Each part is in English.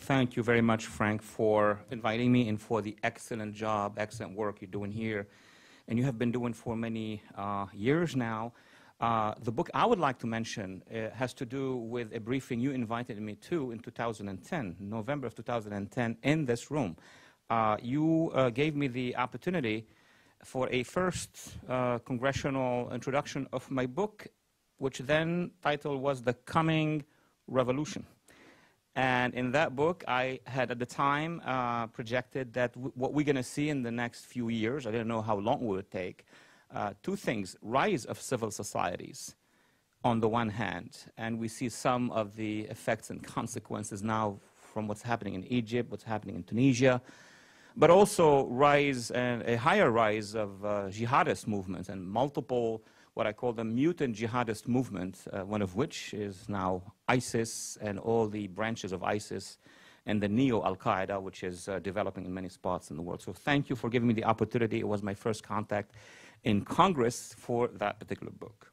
thank you very much, Frank, for inviting me and for the excellent job, excellent work you're doing here. And you have been doing for many years now. The book I would like to mention has to do with a briefing you invited me to in 2010, November of 2010, in this room. You gave me the opportunity for a first congressional introduction of my book, which then title was The Coming Revolution. And in that book, I had at the time projected that what we're going to see in the next few years, I didn't know how long it would take, two things: rise of civil societies on the one hand, and we see some of the effects and consequences now from what's happening in Egypt, what's happening in Tunisia, but also rise and a higher rise of jihadist movements and multiple, what I call the mutant jihadist movement, one of which is now ISIS and all the branches of ISIS and the neo-Al-Qaeda, which is developing in many spots in the world. So thank you for giving me the opportunity. It was my first contact in Congress for that particular book.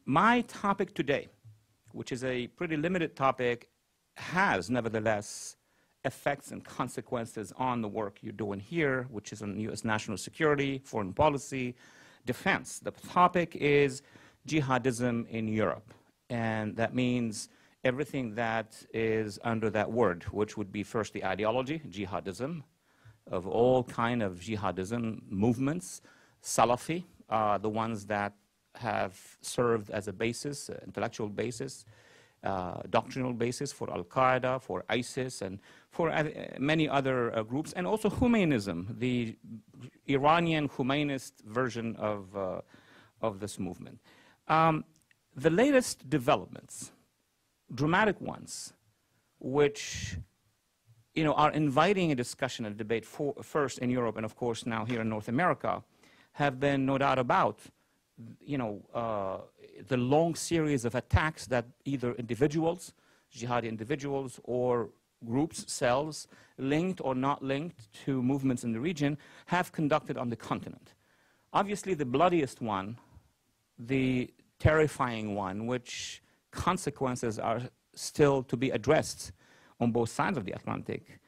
My topic today, which is a pretty limited topic, has nevertheless effects and consequences on the work you're doing here, which is on U.S. national security, foreign policy, defense. The topic is jihadism in Europe, and that means everything that is under that word, which would be first the ideology, jihadism, of all kind of jihadism movements, Salafi, the ones that have served as a basis, intellectual basis, doctrinal basis for Al-Qaeda, for ISIS, and for many other groups, and also Khomeinism, the Iranian Khomeinist version of this movement. The latest developments, dramatic ones, which are inviting a discussion and debate first in Europe and of course now here in North America, have been no doubt about the long series of attacks that either individuals, jihadi individuals, or groups, cells, linked or not linked to movements in the region, have conducted on the continent. Obviously, the bloodiest one, the terrifying one, which consequences are still to be addressed on both sides of the Atlantic,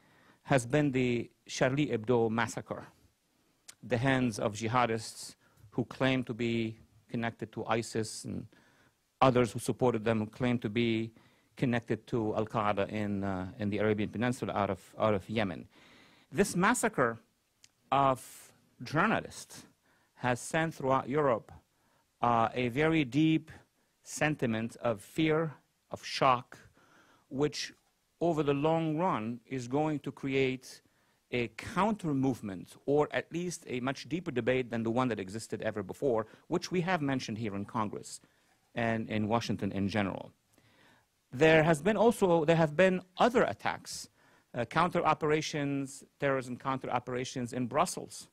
has been the Charlie Hebdo massacre, the hands of jihadists who claim to be connected to ISIS, and others who supported them who claim to be connected to Al-Qaeda in the Arabian Peninsula out of Yemen. This massacre of journalists has sent throughout Europe a very deep sentiment of fear, of shock, which over the long run is going to create a counter-movement, or at least a much deeper debate than the one that existed ever before, which we have mentioned here in Congress and in Washington in general. There have been other attacks, counter-operations, terrorism counter-operations in Brussels.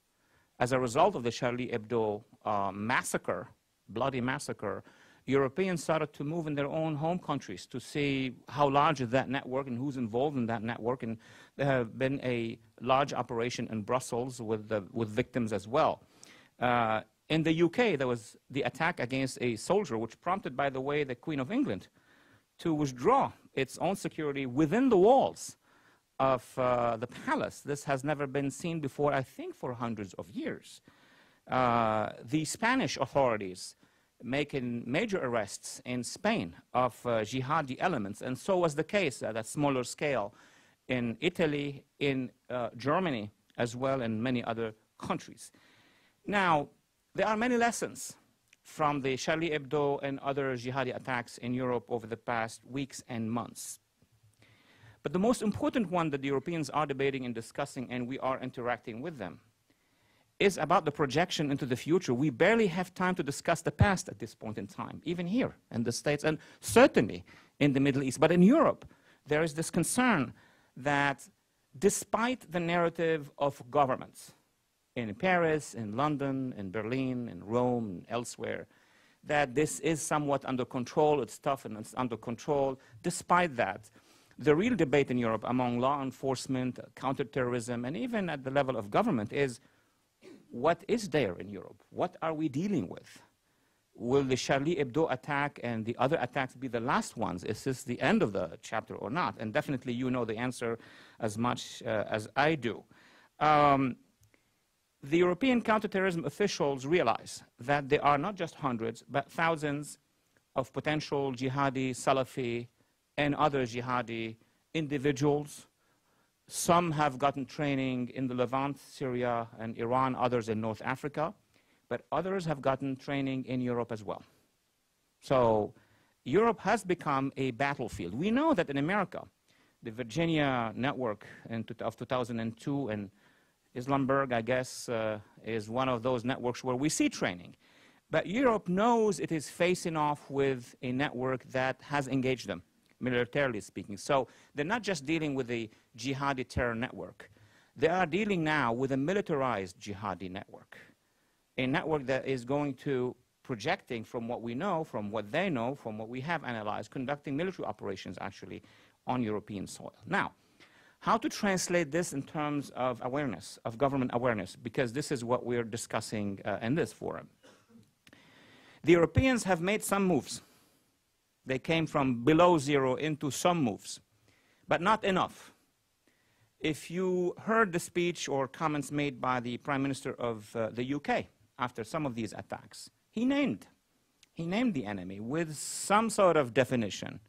As a result of the Charlie Hebdo massacre, bloody massacre, Europeans started to move in their own home countries to see how large is that network and who's involved in that network. And there have been a large operation in Brussels with victims as well. In the UK, there was the attack against a soldier, which prompted, by the way, the Queen of England to withdraw its own security within the walls of the palace. This has never been seen before, I think, for hundreds of years. The Spanish authorities making major arrests in Spain of jihadi elements, and so was the case at a smaller scale in Italy, in Germany, as well, and many other countries. Now, there are many lessons from the Charlie Hebdo and other jihadi attacks in Europe over the past weeks and months. But the most important one that the Europeans are debating and discussing, and we are interacting with them, is about the projection into the future. We barely have time to discuss the past at this point in time, even here in the States and certainly in the Middle East. But in Europe, there is this concern that despite the narrative of governments in Paris, in London, in Berlin, in Rome, and elsewhere, that this is somewhat under control, it's tough and it's under control. Despite that, the real debate in Europe among law enforcement, counterterrorism, and even at the level of government is, what is there in Europe? What are we dealing with? will the Charlie Hebdo attack and the other attacks be the last ones? Is this the end of the chapter or not? And definitely you know the answer as much as I do. The European counterterrorism officials realize that there are not just hundreds, but thousands of potential jihadi, Salafi, and other jihadi individuals. Some have gotten training in the Levant, Syria, and Iran, others in North Africa, but others have gotten training in Europe as well. So Europe has become a battlefield. We know that in America, the Virginia network of 2002 and Islamberg, I guess, is one of those networks where we see training. But Europe knows it is facing off with a network that has engaged them, militarily speaking. So they're not just dealing with the jihadi terror network. They are dealing now with a militarized jihadi network, a network that is going to, projecting from what we know, from what they know, from what we have analyzed, conducting military operations actually on European soil. Now, how to translate this in terms of awareness, of government awareness, because this is what we're discussing in this forum. The Europeans have made some moves. They came from below zero into some moves, but not enough. If you heard the speech or comments made by the Prime Minister of the UK after some of these attacks, he named the enemy with some sort of definition.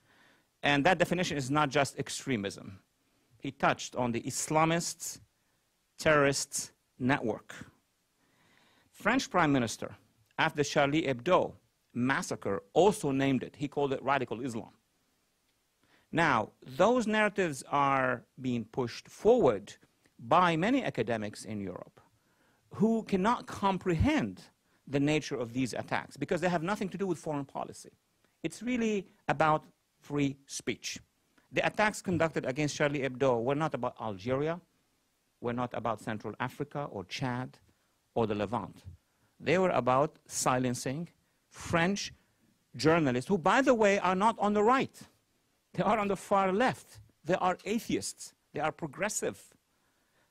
And that definition is not just extremism. He touched on the Islamist terrorist network. French Prime Minister, after Charlie Hebdo massacre, also named it. He called it radical Islam. Now, those narratives are being pushed forward by many academics in Europe who cannot comprehend the nature of these attacks because they have nothing to do with foreign policy. It's really about free speech. The attacks conducted against Charlie Hebdo were not about Algeria, were not about Central Africa or Chad or the Levant. They were about silencing French journalists who, by the way, are not on the right. They are on the far left. They are atheists. They are progressive.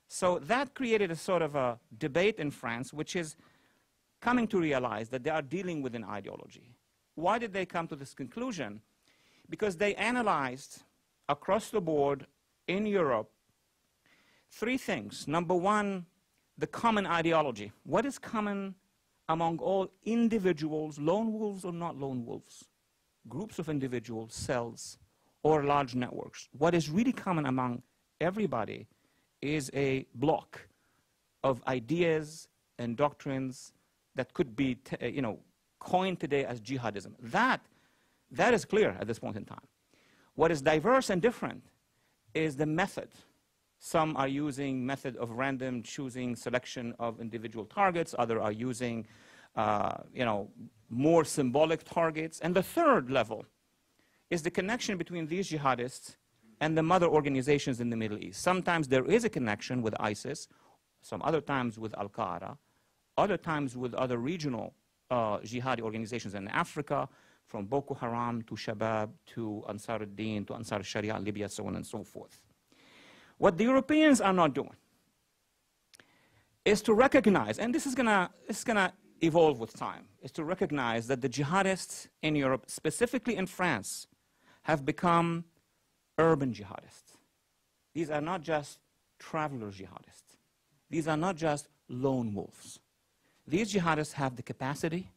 So that created a sort of a debate in France, which is coming to realize that they are dealing with an ideology. Why did they come to this conclusion? Because they analyzed across the board in Europe three things. Number one, the common ideology. What is common among all individuals, lone wolves or not lone wolves, groups of individuals, cells, or large networks? What is really common among everybody is a block of ideas and doctrines that could be coined today as jihadism. That is clear at this point in time. What is diverse and different is the method. Some are using method of random choosing selection of individual targets. Others are using more symbolic targets. And the third level is the connection between these jihadists and the mother organizations in the Middle East. Sometimes there is a connection with ISIS, some other times with Al-Qaeda, other times with other regional jihadi organizations in Africa, from Boko Haram to Shabab to Ansar ad-Din to Ansar al-Sharia in Libya, so on and so forth. What the Europeans are not doing is to recognize, and this is gonna evolve with time, is to recognize that the jihadists in Europe, specifically in France, have become urban jihadists. These are not just traveler jihadists. These are not just lone wolves. These jihadists have the capacity,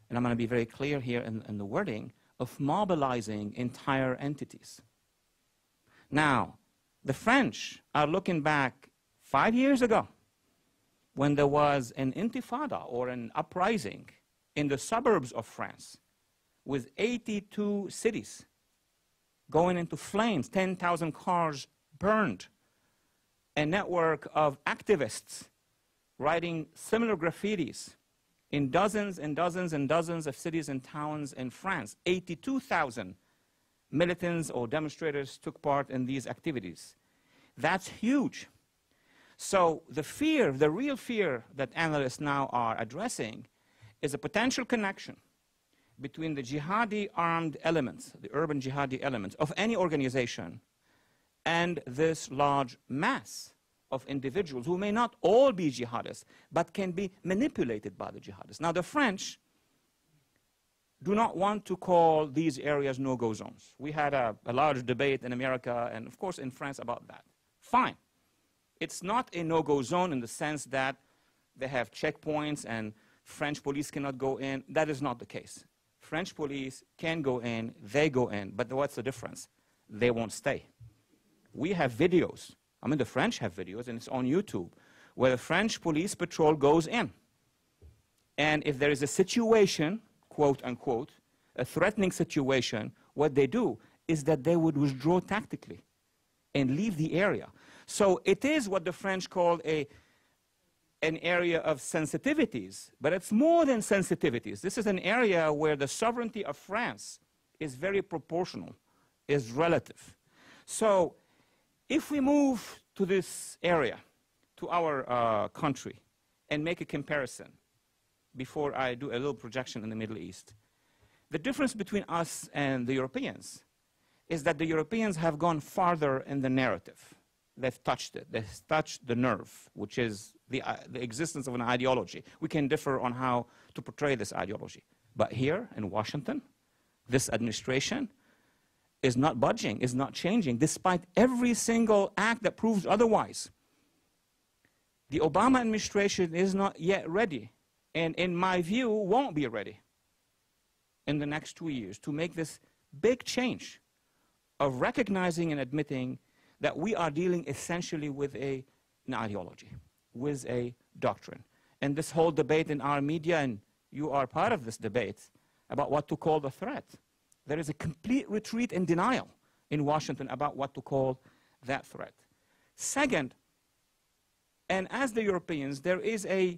and I'm going to be very clear here in the wording, of mobilizing entire entities. Now, the French are looking back 5 years ago when there was an intifada or an uprising in the suburbs of France with 82 cities going into flames, 10,000 cars burned, a network of activists writing similar graffitis in dozens and dozens and dozens of cities and towns in France. 82,000 militants or demonstrators took part in these activities. That's huge. So the fear, the real fear that analysts now are addressing is a potential connection between the jihadi armed elements, the urban jihadi elements of any organization, and this large mass of individuals who may not all be jihadists, but can be manipulated by the jihadists. Now, the French do not want to call these areas no-go zones. We had a large debate in America and, of course, in France about that. Fine. It's not a no-go zone in the sense that they have checkpoints and French police cannot go in. That is not the case. French police can go in, they go in, but what's the difference? They won't stay. We have videos. I mean, the French have videos, and it's on YouTube, where the French police patrol goes in. And if there is a situation, quote unquote, a threatening situation, what they do is that they would withdraw tactically and leave the area. So it is what the French call an area of sensitivities, but it's more than sensitivities. This is an area where the sovereignty of France is very proportional, is relative. So if we move to this area, to our country, and make a comparison, before I do a little projection in the Middle East, the difference between us and the Europeans is that the Europeans have gone farther in the narrative. They've touched it. They've touched the nerve, which is the existence of an ideology. We can differ on how to portray this ideology. But here in Washington, this administration is not budging, is not changing, despite every single act that proves otherwise. The Obama administration is not yet ready, and in my view, won't be ready in the next 2 years to make this big change of recognizing and admitting that we are dealing essentially with an ideology, with a doctrine. And this whole debate in our media, and you are part of this debate, about what to call the threat. There is a complete retreat and denial in Washington about what to call that threat. Second, and as the Europeans, there is a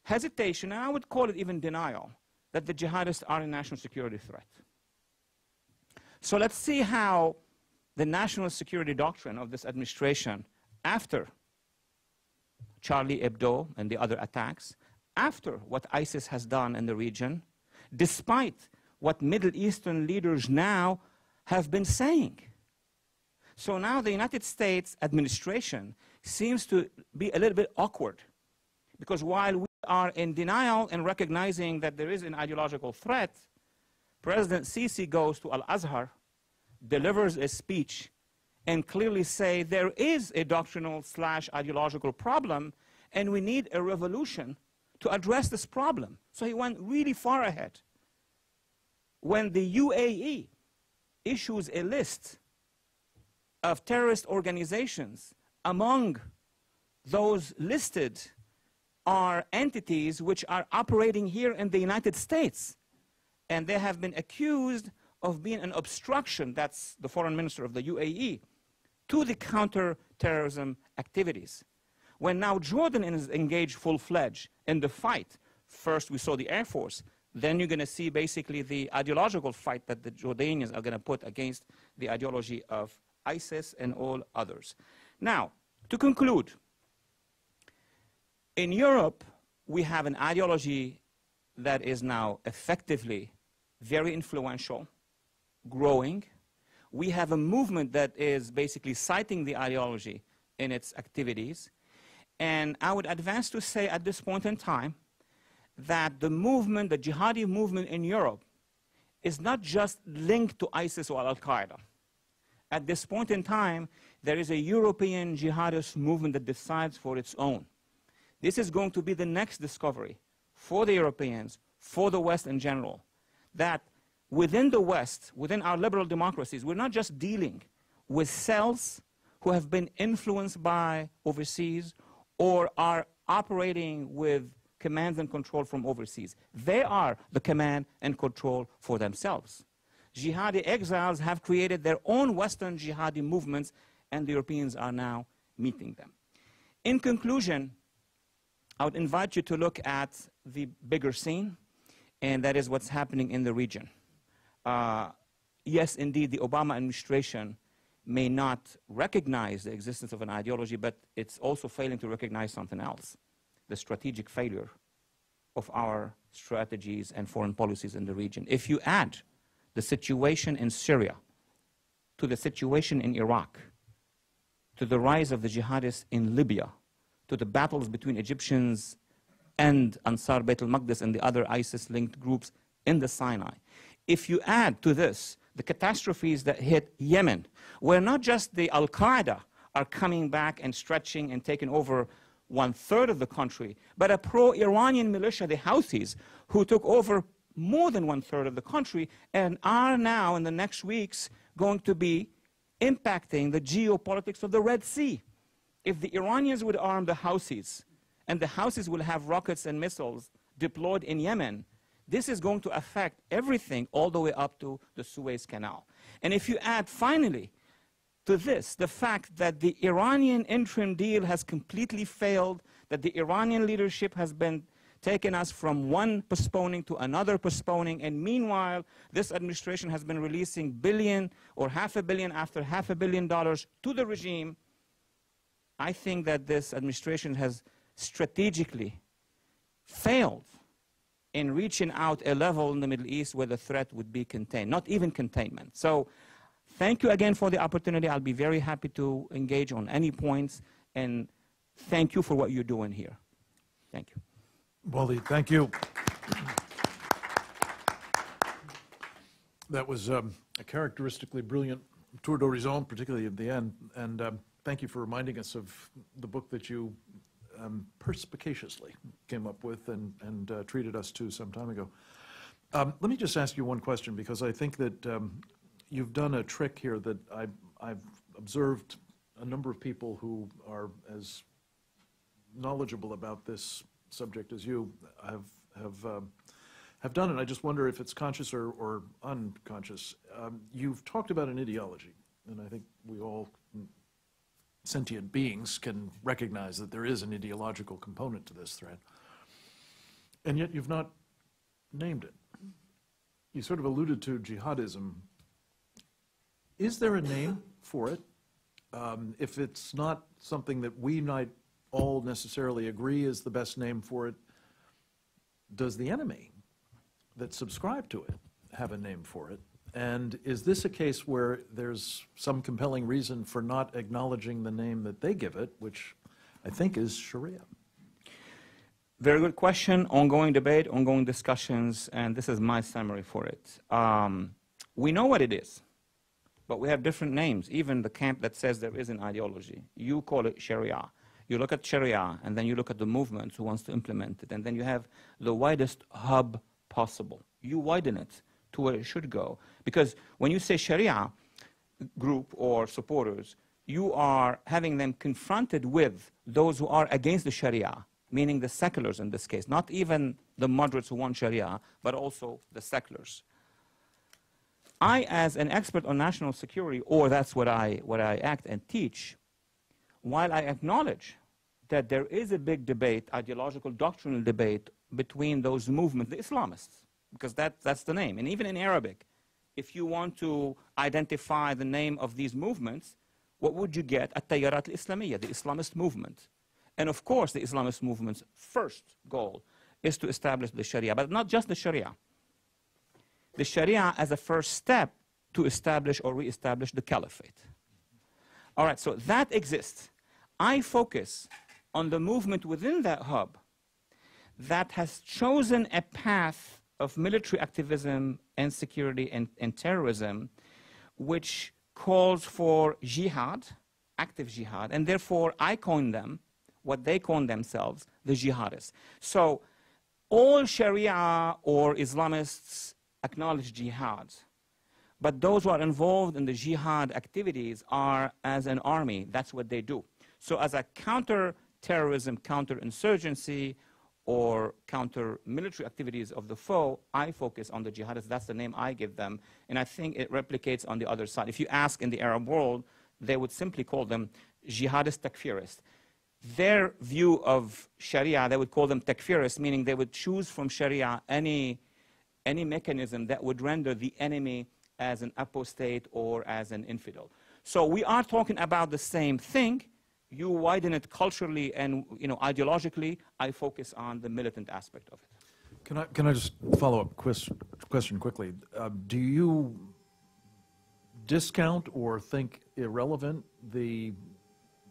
hesitation, and I would call it even denial, that the jihadists are a national security threat. So let's see how the national security doctrine of this administration, after Charlie Hebdo and the other attacks, after what ISIS has done in the region, despite what Middle Eastern leaders now have been saying. So now the United States administration seems to be a little bit awkward, because while we are in denial and recognizing that there is an ideological threat, President Sisi goes to Al-Azhar, delivers a speech, and clearly say there is a doctrinal / ideological problem, and we need a revolution to address this problem. So he went really far ahead. When the UAE issues a list of terrorist organizations, among those listed are entities which are operating here in the United States, and they have been accused of being an obstruction, that's the foreign minister of the UAE, to the counter-terrorism activities. When now Jordan is engaged full-fledged in the fight, first we saw the Air Force, then you're going to see basically the ideological fight that the Jordanians are going to put against the ideology of ISIS and all others. Now, to conclude, in Europe, we have an ideology that is now effectively very influential, growing. We have a movement that is basically citing the ideology in its activities. And I would advance to say at this point in time that the movement, the jihadi movement in Europe, is not just linked to ISIS or Al-Qaeda. At this point in time, there is a European jihadist movement that decides for its own. This is going to be the next discovery for the Europeans, for the West in general, that within the West, within our liberal democracies, we're not just dealing with cells who have been influenced by overseas or are operating with command and control from overseas. They are the command and control for themselves. Jihadi exiles have created their own Western jihadi movements, and the Europeans are now meeting them. In conclusion, I would invite you to look at the bigger scene, and that is what's happening in the region. Yes, indeed, the Obama administration may not recognize the existence of an ideology, but it's also failing to recognize something else, the strategic failure of our strategies and foreign policies in the region. If you add the situation in Syria to the situation in Iraq, to the rise of the jihadists in Libya, to the battles between Egyptians and Ansar Beit al-Maqdis and the other ISIS-linked groups in the Sinai. If you add to this the catastrophes that hit Yemen, where not just the Al-Qaeda are coming back and stretching and taking over 1/3 of the country, but a pro-Iranian militia, the Houthis, who took over more than 1/3 of the country and are now in the next weeks going to be impacting the geopolitics of the Red Sea. If the Iranians would arm the Houthis, and the Houthis will have rockets and missiles deployed in Yemen, this is going to affect everything all the way up to the Suez Canal. And if you add, finally, to this, the fact that the Iranian interim deal has completely failed, that the Iranian leadership has been taking us from one postponing to another postponing, and meanwhile, this administration has been releasing billion or $500 million after $500 million to the regime, I think that this administration has strategically failed in reaching out a level in the Middle East where the threat would be contained, not even containment. So thank you again for the opportunity. I'll be very happy to engage on any points, and thank you for what you're doing here. Thank you. Walid, thank you. That was a characteristically brilliant tour d'horizon, particularly at the end, and thank you for reminding us of the book that you perspicaciously came up with and treated us to some time ago. Let me just ask you one question, because I think that you've done a trick here that I've observed a number of people who are as knowledgeable about this subject as you have done, and I just wonder if it's conscious or unconscious. You've talked about an ideology, and I think we all sentient beings can recognize that there is an ideological component to this threat, and yet you've not named it. You sort of alluded to jihadism. Is there a name for it? If it's not something that we might all necessarily agree is the best name for it, does the enemy that subscribe to it have a name for it? And is this a case where there's some compelling reason for not acknowledging the name that they give it, which I think is Sharia? Very good question, ongoing debate, ongoing discussions, and this is my summary for it. We know what it is, but we have different names, even the camp that says there is an ideology. You call it Sharia. You look at Sharia, and then you look at the movement who wants to implement it, and then you have the widest hub possible. You widen it to where it should go. Because when you say Sharia group or supporters, you are having them confronted with those who are against the Sharia, meaning the seculars in this case, not even the moderates who want Sharia, but also the seculars. I, as an expert on national security, or that's what I act and teach, while I acknowledge that there is a big debate, ideological, doctrinal debate, between those movements, the Islamists, because that's the name. And even in Arabic, if you want to identify the name of these movements, what would you get? At-Tayarat al-Islamiyya, the Islamist movement. And of course, the Islamist movement's first goal is to establish the Sharia, but not just the Sharia. The Sharia as a first step to establish or re-establish the Caliphate. All right, so that exists. I focus on the movement within that hub that has chosen a path of military activism and security and terrorism, which calls for jihad, active jihad, and therefore I coin them, what they coin themselves, the jihadists. So all Sharia or Islamists acknowledge jihad, but those who are involved in the jihad activities are as an army, that's what they do. So as a counter-terrorism, counter-insurgency, or counter-military activities of the foe, I focus on the jihadists. That's the name I give them, and I think it replicates on the other side. If you ask in the Arab world, they would simply call them jihadist takfirists. Their view of Sharia, they would call them takfirists, meaning they would choose from Sharia any mechanism that would render the enemy as an apostate or as an infidel. So we are talking about the same thing. You widen it culturally and ideologically. I focus on the militant aspect of it. Can I just follow up question quickly? Do you discount or think irrelevant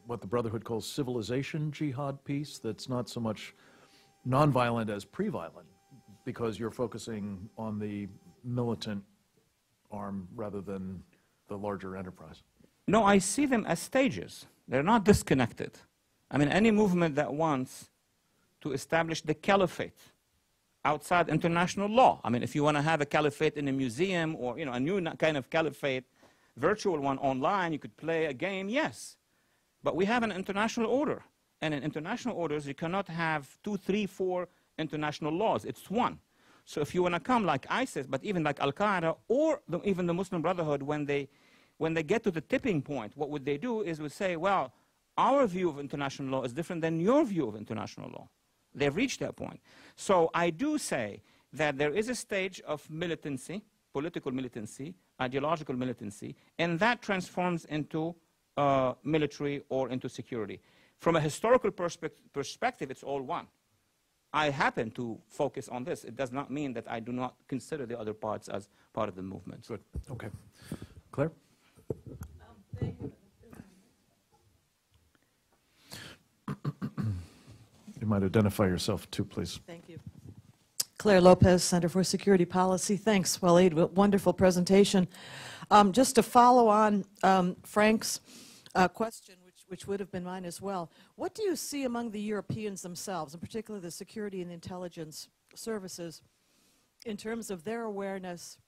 what the Brotherhood calls civilization jihad piece? That's not so much nonviolent as pre-violent because you're focusing on the militant arm rather than the larger enterprise? No, I see them as stages. They're not disconnected. I mean, any movement that wants to establish the caliphate outside international law. I mean, if you want to have a caliphate in a museum or, you know, a new kind of caliphate, virtual one online, you could play a game, yes. But we have an international order. And in international orders, you cannot have 2, 3, 4 international laws. It's one. So if you want to come like ISIS, but even like Al-Qaeda or even the Muslim Brotherhood, when they get to the tipping point, what would they do is would say, well, our view of international law is different than your view of international law. They've reached that point. So I do say that there is a stage of militancy, political militancy, ideological militancy, and that transforms into military or into security. From a historical perspective, it's all one. I happen to focus on this. It does not mean that I do not consider the other parts as part of the movement. Good. Okay. Claire? Thank you. You might identify yourself too, please. Thank you. Claire Lopez, Center for Security Policy. Thanks, Walid. Wonderful presentation. Just to follow on Frank's question, which would have been mine as well, what do you see among the Europeans themselves, in particular the security and intelligence services, in terms of their awareness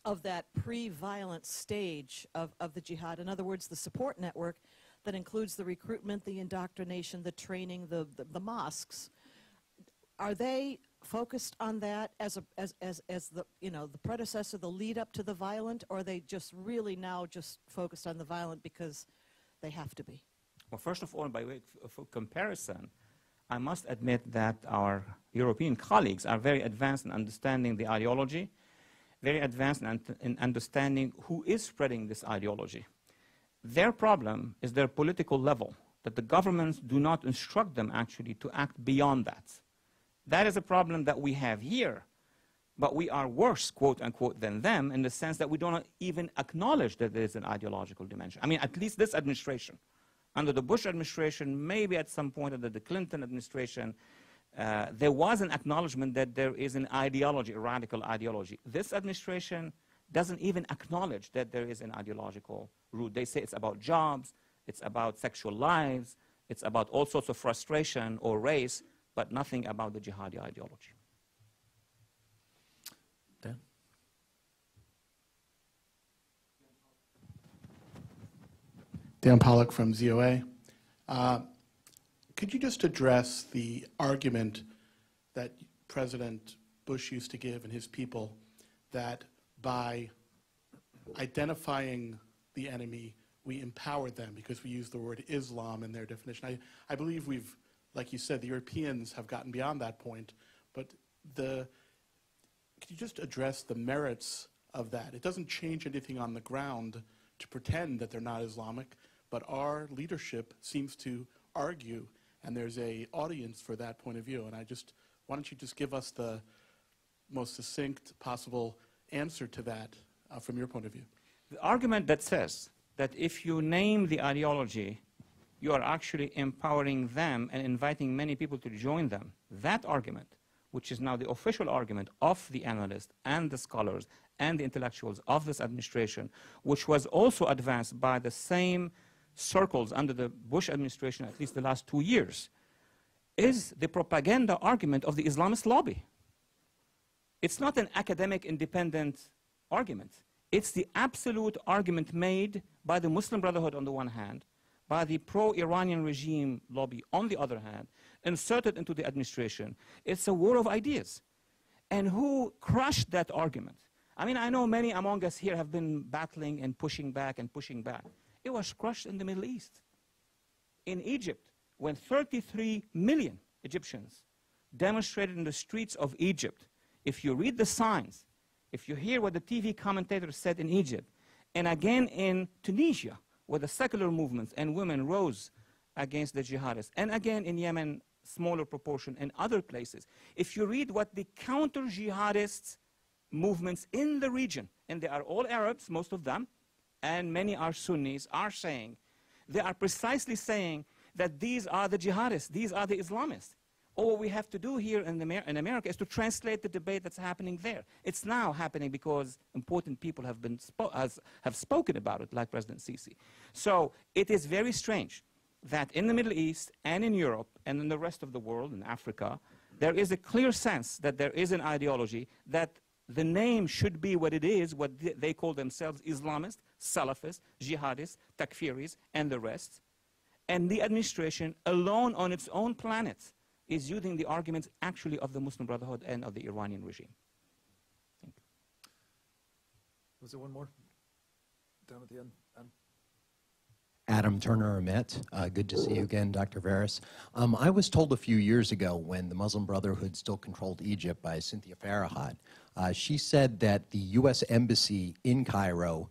of that pre-violent stage of the jihad? In other words, the support network that includes the recruitment, the indoctrination, the training, the mosques. Are they focused on that as the, you know, the predecessor, the lead up to the violent, or are they just really now just focused on the violent because they have to be? Well, first of all, by way of comparison, I must admit that our European colleagues are very advanced in understanding the ideology, very advanced in understanding who is spreading this ideology. Their problem is their political level, that the governments do not instruct them actually to act beyond that. That is a problem that we have here, but we are worse, quote unquote, than them in the sense that we don't even acknowledge that there is an ideological dimension. I mean, at least this administration. Under the Bush administration, maybe at some point under the Clinton administration, there was an acknowledgement that there is an ideology, a radical ideology. This administration doesn't even acknowledge that there is an ideological root. They say it's about jobs, it's about sexual lives, it's about all sorts of frustration or race, but nothing about the jihadi ideology. Dan? Dan Pollock from ZOA. Could you just address the argument that President Bush used to give and his people that by identifying the enemy, we empower them because we use the word Islam in their definition? I believe we've, like you said, the Europeans have gotten beyond that point, but could you just address the merits of that? It doesn't change anything on the ground to pretend that they're not Islamic, but our leadership seems to argue, and there's an audience for that point of view. And why don't you just give us the most succinct possible answer to that from your point of view? The argument that says that if you name the ideology, you are actually empowering them and inviting many people to join them. That argument, which is now the official argument of the analysts and the scholars and the intellectuals of this administration, which was also advanced by the same circles under the Bush administration, at least the last 2 years, is the propaganda argument of the Islamist lobby. It's not an academic independent argument. It's the absolute argument made by the Muslim Brotherhood on the one hand, by the pro-Iranian regime lobby on the other hand, inserted into the administration. It's a war of ideas. And who crushed that argument? I mean, I know many among us here have been battling and pushing back and pushing back. It was crushed in the Middle East. In Egypt, when 33 million Egyptians demonstrated in the streets of Egypt, if you read the signs, if you hear what the TV commentator said in Egypt, and again in Tunisia, where the secular movements and women rose against the jihadists, and again in Yemen, smaller proportion, and other places, if you read what the counter-jihadist movements in the region, and they are all Arabs, most of them, and many are Sunnis, are saying, they are precisely saying that these are the jihadists, these are the Islamists. All we have to do here in America is to translate the debate that's happening there. It's now happening because important people have spoken about it, like President Sisi. So it is very strange that in the Middle East and in Europe and in the rest of the world, in Africa, there is a clear sense that there is an ideology that the name should be what it is, what they call themselves Islamists, Salafists, Jihadists, Takfiris, and the rest. And the administration, alone on its own planet, is using the arguments actually of the Muslim Brotherhood and of the Iranian regime. Thank you. Was there one more? Down at the end. Adam Turner Ahmet. Good to see you again, Dr. Phares. I was told a few years ago when the Muslim Brotherhood still controlled Egypt by Cynthia Farahad, she said that the U.S. Embassy in Cairo,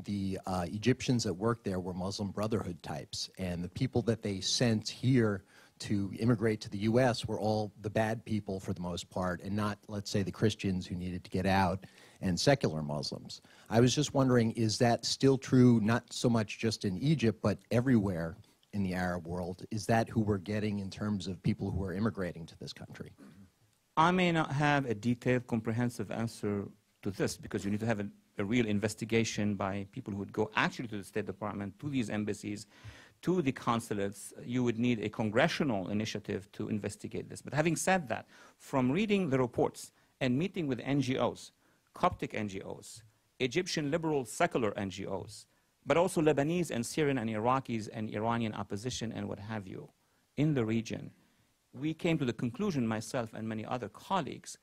the Egyptians that worked there were Muslim Brotherhood types, and the people that they sent here to immigrate to the U.S. were all the bad people for the most part, and not, let's say, the Christians who needed to get out and secular Muslims. I was just wondering, is that still true, not so much just in Egypt, but everywhere in the Arab world? Is that who we're getting in terms of people who are immigrating to this country? I may not have a detailed, comprehensive answer to this, because you need to have a real investigation by people who would go actually to the State Department, to these embassies, to the consulates. You would need a congressional initiative to investigate this. But having said that, from reading the reports and meeting with NGOs, Coptic NGOs, Egyptian liberal secular NGOs, but also Lebanese and Syrian and Iraqis and Iranian opposition and what have you in the region, we came to the conclusion, myself and many other colleagues,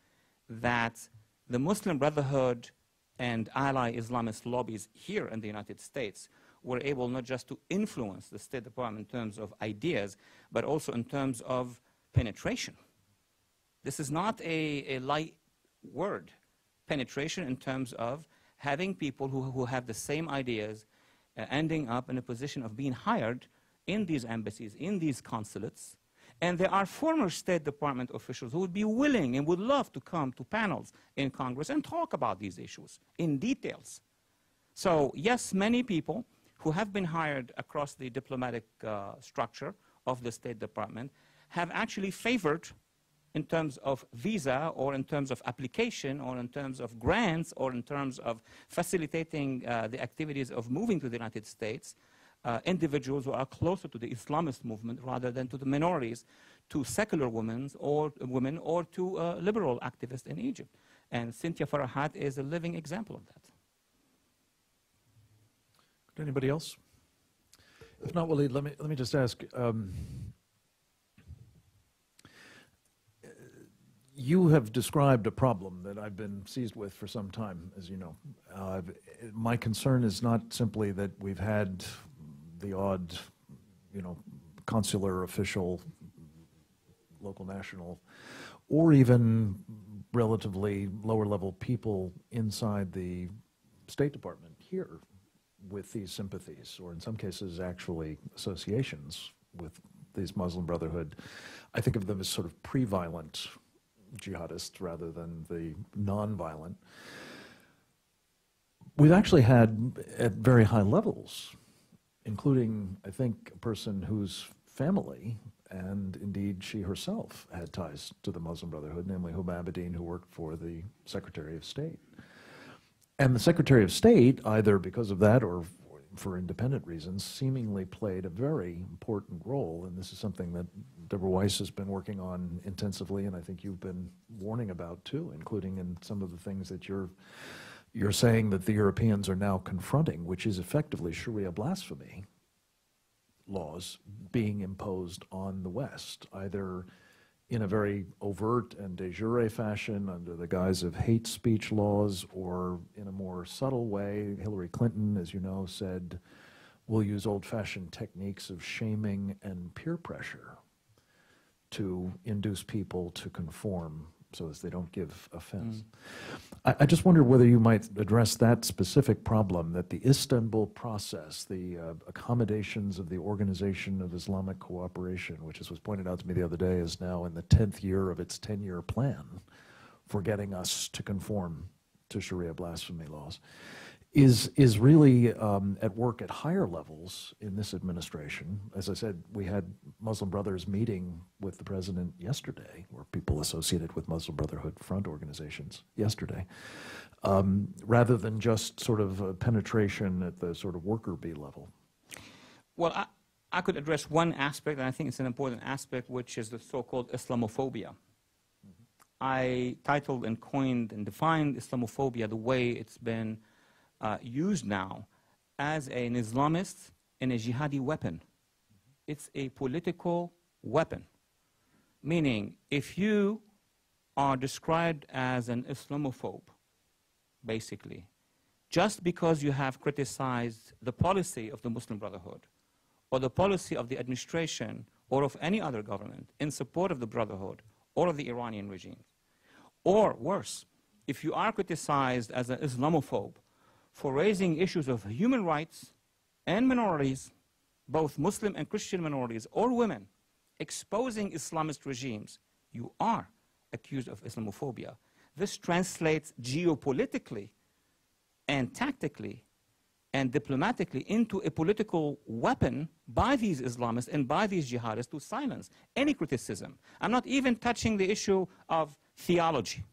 that the Muslim Brotherhood and ally Islamist lobbies here in the United States were able not just to influence the State Department in terms of ideas, but also in terms of penetration. This is not a light word. Penetration in terms of having people who have the same ideas ending up in a position of being hired in these embassies, in these consulates. And there are former State Department officials who would be willing and would love to come to panels in Congress and talk about these issues in details. So yes, many people who have been hired across the diplomatic structure of the State Department have actually favored, in terms of visa or in terms of application or in terms of grants or in terms of facilitating the activities of moving to the United States, individuals who are closer to the Islamist movement rather than to the minorities, to secular women or to liberal activists in Egypt. And Cynthia Farahad is a living example of that. Anybody else? If not, Walid, let me just ask. You have described a problem that I've been seized with for some time, as you know. My concern is not simply that we've had the odd, consular official, local, national, or even relatively lower-level people inside the State Department here with these sympathies, or in some cases actually associations with these Muslim Brotherhood. I think of them as sort of pre-violent jihadists rather than the non-violent. We've actually had, at very high levels, including, I think, a person whose family, and indeed she herself, had ties to the Muslim Brotherhood, namely Huma Abedin, who worked for the Secretary of State. And the Secretary of State, either because of that or for independent reasons, seemingly played a very important role, and this is something that Deborah Weiss has been working on intensively, and I think you've been warning about too, including in some of the things that you're saying that the Europeans are now confronting, which is effectively Sharia blasphemy laws being imposed on the West, either in a very overt and de jure fashion under the guise of hate speech laws, or in a more subtle way. Hillary Clinton, as you know, said, we'll use old-fashioned techniques of shaming and peer pressure to induce people to conform so as they don't give offense. I just wonder whether you might address that specific problem, that the Istanbul process, the accommodations of the Organization of Islamic Cooperation, which, as was pointed out to me the other day, is now in the 10th year of its 10-year plan for getting us to conform to Sharia blasphemy laws. is really at work at higher levels in this administration. As I said, we had Muslim Brothers meeting with the president yesterday, or people associated with Muslim Brotherhood front organizations yesterday, rather than just sort of penetration at the sort of worker bee level. Well, I could address one aspect, and I think it's an important aspect, which is the so-called Islamophobia. I titled and coined and defined Islamophobia the way it's been used now as an Islamist and a jihadi weapon. It's a political weapon, meaning if you are described as an Islamophobe, basically, just because you have criticized the policy of the Muslim Brotherhood or the policy of the administration or of any other government in support of the Brotherhood or of the Iranian regime, or worse, if you are criticized as an Islamophobe for raising issues of human rights and minorities, both Muslim and Christian minorities or women, exposing Islamist regimes, you are accused of Islamophobia. This translates geopolitically and tactically and diplomatically into a political weapon by these Islamists and by these jihadists to silence any criticism. I'm not even touching the issue of theology,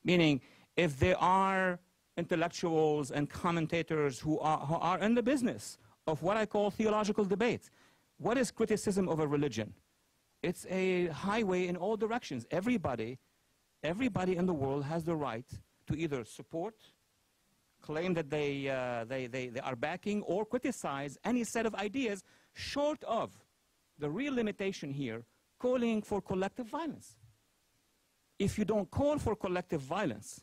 meaning if there are intellectuals and commentators who are in the business of what I call theological debate. What is criticism of a religion? It's a highway in all directions. Everybody in the world has the right to either support, claim that they are backing, or criticize any set of ideas, short of the real limitation here, calling for collective violence. If you don't call for collective violence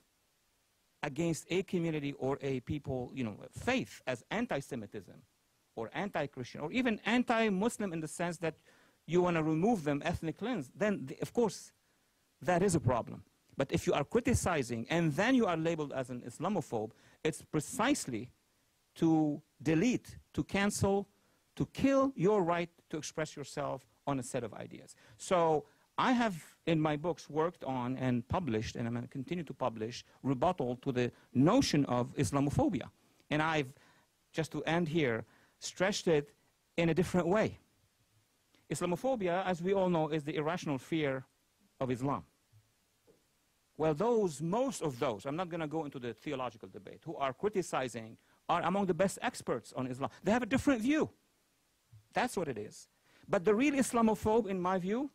against a community or a people, faith as anti-Semitism or anti-Christian or even anti-Muslim in the sense that you want to remove them, ethnic cleanse, then of course that is a problem. But if you are criticizing and then you are labeled as an Islamophobe, it's precisely to delete, to cancel, to kill your right to express yourself on a set of ideas. So I have, in my books, worked on and published, and I'm going to continue to publish, rebuttal to the notion of Islamophobia. And I've, just to end here, stretched it in a different way. Islamophobia, as we all know, is the irrational fear of Islam. Well, most of those, I'm not going to go into the theological debate, who are criticizing are among the best experts on Islam. They have a different view. That's what it is. But the real Islamophobe, in my view,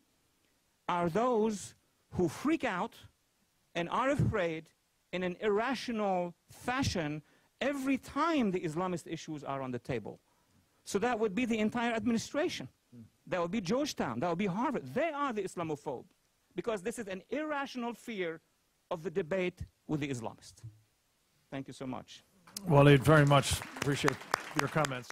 are those who freak out and are afraid in an irrational fashion every time the Islamist issues are on the table. So that would be the entire administration. That would be Georgetown. That would be Harvard. They are the Islamophobe because this is an irrational fear of the debate with the Islamists. Thank you so much. Walid, very much appreciate your comments.